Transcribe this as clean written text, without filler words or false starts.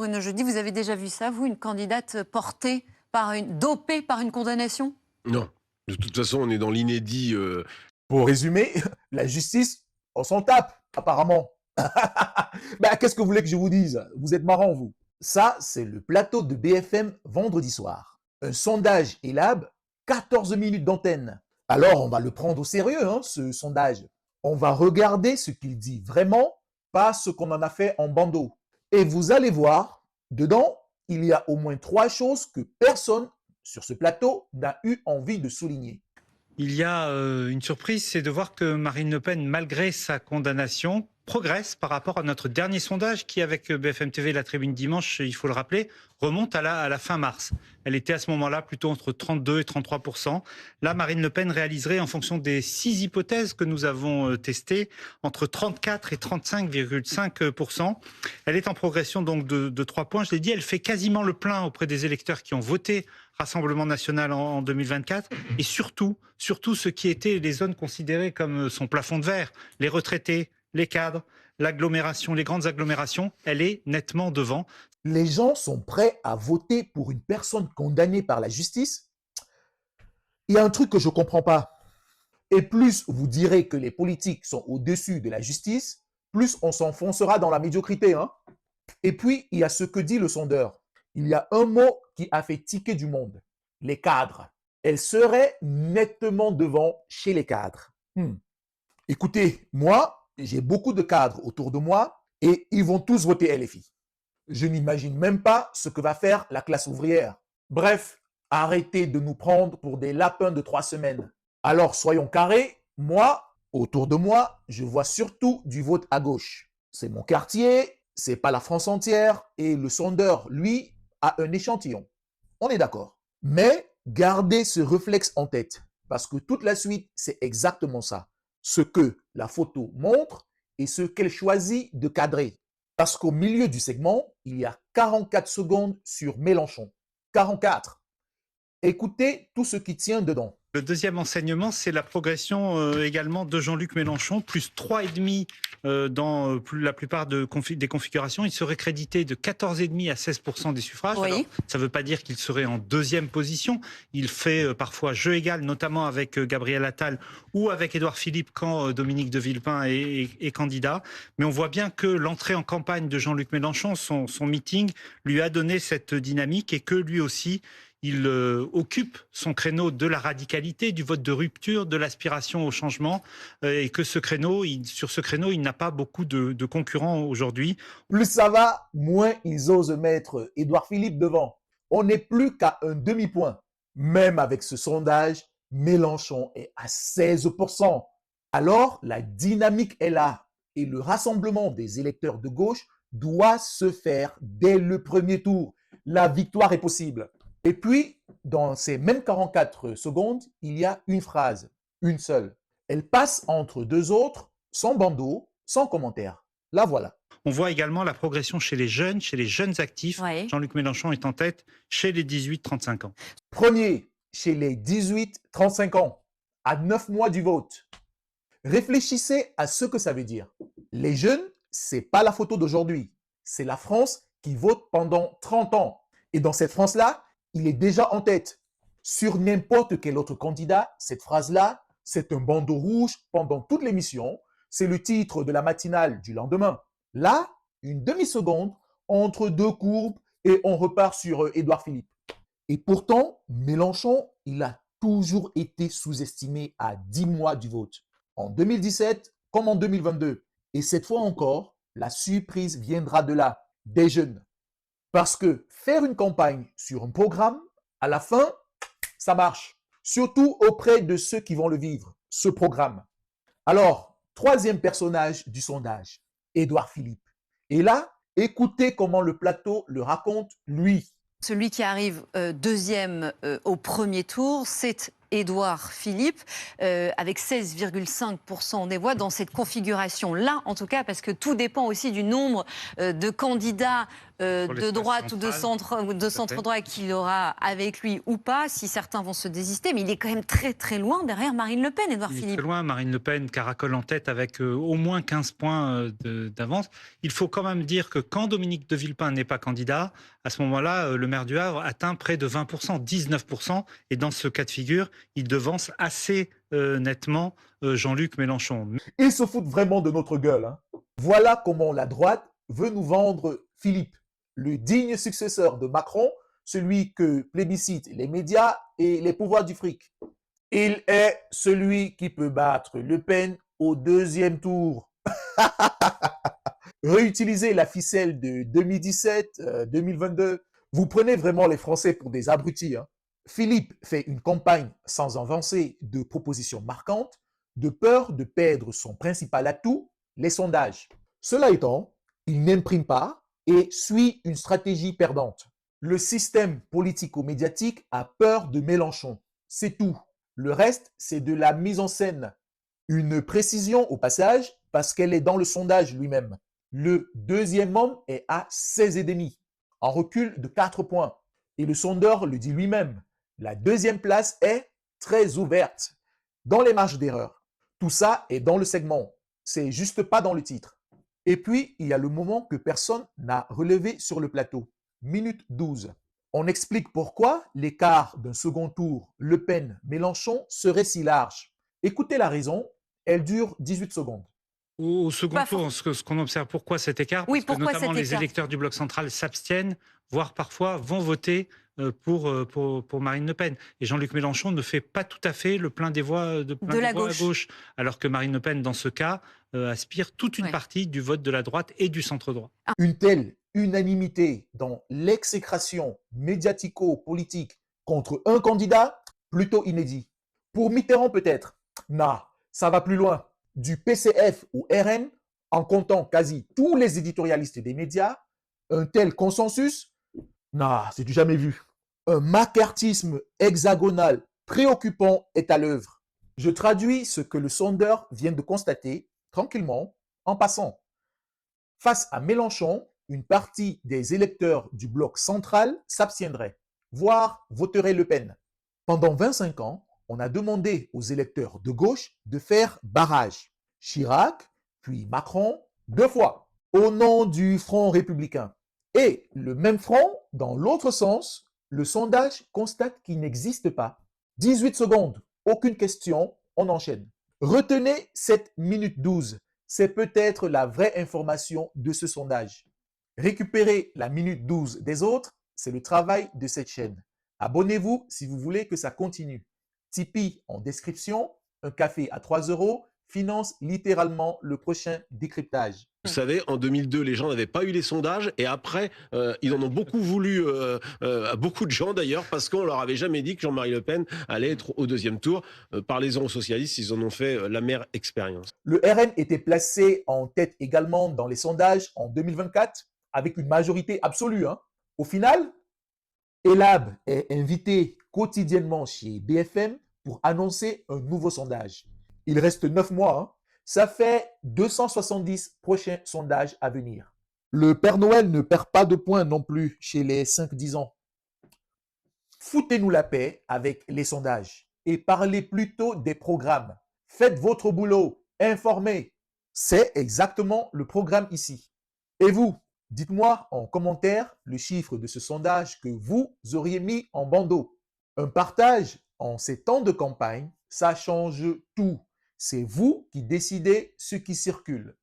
Bruno Jeudi, vous avez déjà vu ça, vous, une candidate dopée par une condamnation? Non. De toute façon, on est dans l'inédit. Pour résumer, la justice, on s'en tape, apparemment. Ben, qu'est-ce que vous voulez que je vous dise? Vous êtes marrant, vous. Ça, c'est le plateau de BFM vendredi soir. Un sondage Elab, 14 minutes d'antenne. Alors, on va le prendre au sérieux, hein, ce sondage. On va regarder ce qu'il dit vraiment, pas ce qu'on en a fait en bandeau. Et vous allez voir, dedans, il y a au moins 3 choses que personne sur ce plateau n'a eu envie de souligner. Il y a une surprise, c'est de voir que Marine Le Pen, malgré sa condamnation, progresse par rapport à notre dernier sondage qui, avec BFM TV, la Tribune Dimanche, il faut le rappeler, remonte à la fin mars. Elle était à ce moment-là plutôt entre 32 et 33%. Là, Marine Le Pen réaliserait, en fonction des 6 hypothèses que nous avons testées, entre 34 et 35,5%. Elle est en progression donc de 3 points. Je l'ai dit, elle fait quasiment le plein auprès des électeurs qui ont voté Rassemblement national en 2024, et surtout ceux qui étaient les zones considérées comme son plafond de verre, les retraités, les cadres, l'agglomération, les grandes agglomérations, elle est nettement devant. Les gens sont prêts à voter pour une personne condamnée par la justice. Il y a un truc que je ne comprends pas. Et plus vous direz que les politiques sont au-dessus de la justice, plus on s'enfoncera dans la médiocrité, hein. Et puis, il y a ce que dit le sondeur. Il y a un mot qui a fait tiquer du monde, les cadres. Elle serait nettement devant chez les cadres. Écoutez, moi, j'ai beaucoup de cadres autour de moi et ils vont tous voter LFI. Je n'imagine même pas ce que va faire la classe ouvrière. Bref, arrêtez de nous prendre pour des lapins de 3 semaines. Alors, soyons carrés, moi, autour de moi, je vois surtout du vote à gauche. C'est mon quartier, c'est pas la France entière, et le sondeur, lui, a un échantillon. On est d'accord. Mais gardez ce réflexe en tête, parce que toute la suite, c'est exactement ça. Ce que la photo montre et ce qu'elle choisit de cadrer. Parce qu'au milieu du segment, il y a 44 secondes sur Mélenchon. 44. Écoutez tout ce qui tient dedans. Le deuxième enseignement, c'est la progression également de Jean-Luc Mélenchon, plus 3,5 dans la plupart des configurations. Il serait crédité de 14,5 à 16% des suffrages. Oui. Alors, ça ne veut pas dire qu'il serait en deuxième position. Il fait parfois jeu égal, notamment avec Gabriel Attal ou avec Édouard Philippe quand Dominique de Villepin est candidat. Mais on voit bien que l'entrée en campagne de Jean-Luc Mélenchon, son meeting, lui a donné cette dynamique et que lui aussi, il occupe son créneau de la radicalité, du vote de rupture, de l'aspiration au changement, et que sur ce créneau, il n'a pas beaucoup de concurrents aujourd'hui. Plus ça va, moins ils osent mettre Édouard Philippe devant. On n'est plus qu'à un demi-point. Même avec ce sondage, Mélenchon est à 16%. Alors, la dynamique est là. Et le rassemblement des électeurs de gauche doit se faire dès le premier tour. La victoire est possible. Et puis, dans ces mêmes 44 secondes, il y a une phrase, une seule. Elle passe entre deux autres, sans bandeau, sans commentaire. La voilà. On voit également la progression chez les jeunes actifs. Ouais. Jean-Luc Mélenchon est en tête chez les 18-35 ans. Premier, chez les 18-35 ans, à 9 mois du vote. Réfléchissez à ce que ça veut dire. Les jeunes, c'est pas la photo d'aujourd'hui. C'est la France qui vote pendant 30 ans. Et dans cette France-là, il est déjà en tête. Sur n'importe quel autre candidat, cette phrase-là, c'est un bandeau rouge pendant toute l'émission. C'est le titre de la matinale du lendemain. Là, une demi-seconde entre deux courbes et on repart sur Édouard Philippe. Et pourtant, Mélenchon, il a toujours été sous-estimé à 10 mois du vote. En 2017 comme en 2022. Et cette fois encore, la surprise viendra de là, des jeunes. Parce que faire une campagne sur un programme, à la fin, ça marche. Surtout auprès de ceux qui vont le vivre, ce programme. Alors, troisième personnage du sondage, Édouard Philippe. Et là, écoutez comment le plateau le raconte, lui. Celui qui arrive deuxième au premier tour, c'est Édouard Philippe, avec 16,5% des voix dans cette configuration-là, en tout cas, parce que tout dépend aussi du nombre de candidats Sur de l'espace droite ou central. de centre droit qu'il aura avec lui ou pas, si certains vont se désister, mais il est quand même très très loin derrière Marine Le Pen, Édouard Il est Philippe. très loin. Marine Le Pen caracole en tête avec au moins 15 points d'avance. Il faut quand même dire que quand Dominique de Villepin n'est pas candidat, à ce moment-là, le maire du Havre atteint près de 20%, 19%. Et dans ce cas de figure, il devance assez nettement Jean-Luc Mélenchon. Ils se foutent vraiment de notre gueule, hein. Voilà comment la droite veut nous vendre Philippe, le digne successeur de Macron, celui que plébiscitent les médias et les pouvoirs du fric. Il est celui qui peut battre Le Pen au deuxième tour. Réutilisez la ficelle de 2017-2022. Vous prenez vraiment les Français pour des abrutis, hein. Philippe fait une campagne sans avancer de propositions marquantes, de peur de perdre son principal atout, les sondages. Cela étant, il n'imprime pas et suit une stratégie perdante. Le système politico-médiatique a peur de Mélenchon. C'est tout. Le reste, c'est de la mise en scène. Une précision au passage, parce qu'elle est dans le sondage lui-même. Le deuxième homme est à 16,5, en recul de 4 points. Et le sondeur le dit lui-même. La deuxième place est très ouverte, dans les marges d'erreur. Tout ça est dans le segment. C'est juste pas dans le titre. Et puis, il y a le moment que personne n'a relevé sur le plateau. Minute 12. On explique pourquoi l'écart d'un second tour Le Pen-Mélenchon serait si large. Écoutez la raison, elle dure 18 secondes. Au second Pas tour, ce qu'on observe, pourquoi cet écart? Oui, Parce que pourquoi notamment cet les écart? électeurs du Bloc central s'abstiennent, voire parfois vont voter pour Marine Le Pen. Et Jean-Luc Mélenchon ne fait pas tout à fait le plein des voix, De la à gauche. gauche. Alors que Marine Le Pen, dans ce cas, aspire toute une Ouais. partie du vote de la droite et du centre droit. Une telle unanimité dans l'exécration médiatico-politique contre un candidat, plutôt inédit. Pour Mitterrand peut-être, non, ça va plus loin. Du PCF au RN, en comptant quasi tous les éditorialistes des médias, un tel consensus, non, c'est du jamais vu. Un macartisme hexagonal préoccupant est à l'œuvre. Je traduis ce que le sondeur vient de constater, tranquillement, en passant. Face à Mélenchon, une partie des électeurs du bloc central s'abstiendrait, voire voterait Le Pen. Pendant 25 ans, on a demandé aux électeurs de gauche de faire barrage. Chirac, puis Macron, 2 fois, au nom du Front républicain. Et le même front, dans l'autre sens, le sondage constate qu'il n'existe pas. 18 secondes, aucune question, on enchaîne. Retenez cette minute 12. C'est peut-être la vraie information de ce sondage. Récupérer la minute 12 des autres, c'est le travail de cette chaîne. Abonnez-vous si vous voulez que ça continue. Tipeee en description, un café à 3 € finance littéralement le prochain décryptage. Vous savez, en 2002, les gens n'avaient pas eu les sondages et après, ils en ont beaucoup voulu, à beaucoup de gens d'ailleurs, parce qu'on leur avait jamais dit que Jean-Marie Le Pen allait être au deuxième tour. Parlez-en aux socialistes, ils en ont fait l'amère expérience. Le RN était placé en tête également dans les sondages en 2024 avec une majorité absolue, hein. Au final, Elab est invité quotidiennement chez BFM pour annoncer un nouveau sondage. Il reste 9 mois, hein. Ça fait 270 prochains sondages à venir. Le Père Noël ne perd pas de points non plus chez les 5-10 ans. Foutez-nous la paix avec les sondages et parlez plutôt des programmes. Faites votre boulot, informez. C'est exactement le programme ici. Et vous, dites-moi en commentaire le chiffre de ce sondage que vous auriez mis en bandeau. Un partage en ces temps de campagne, ça change tout. C'est vous qui décidez ce qui circule.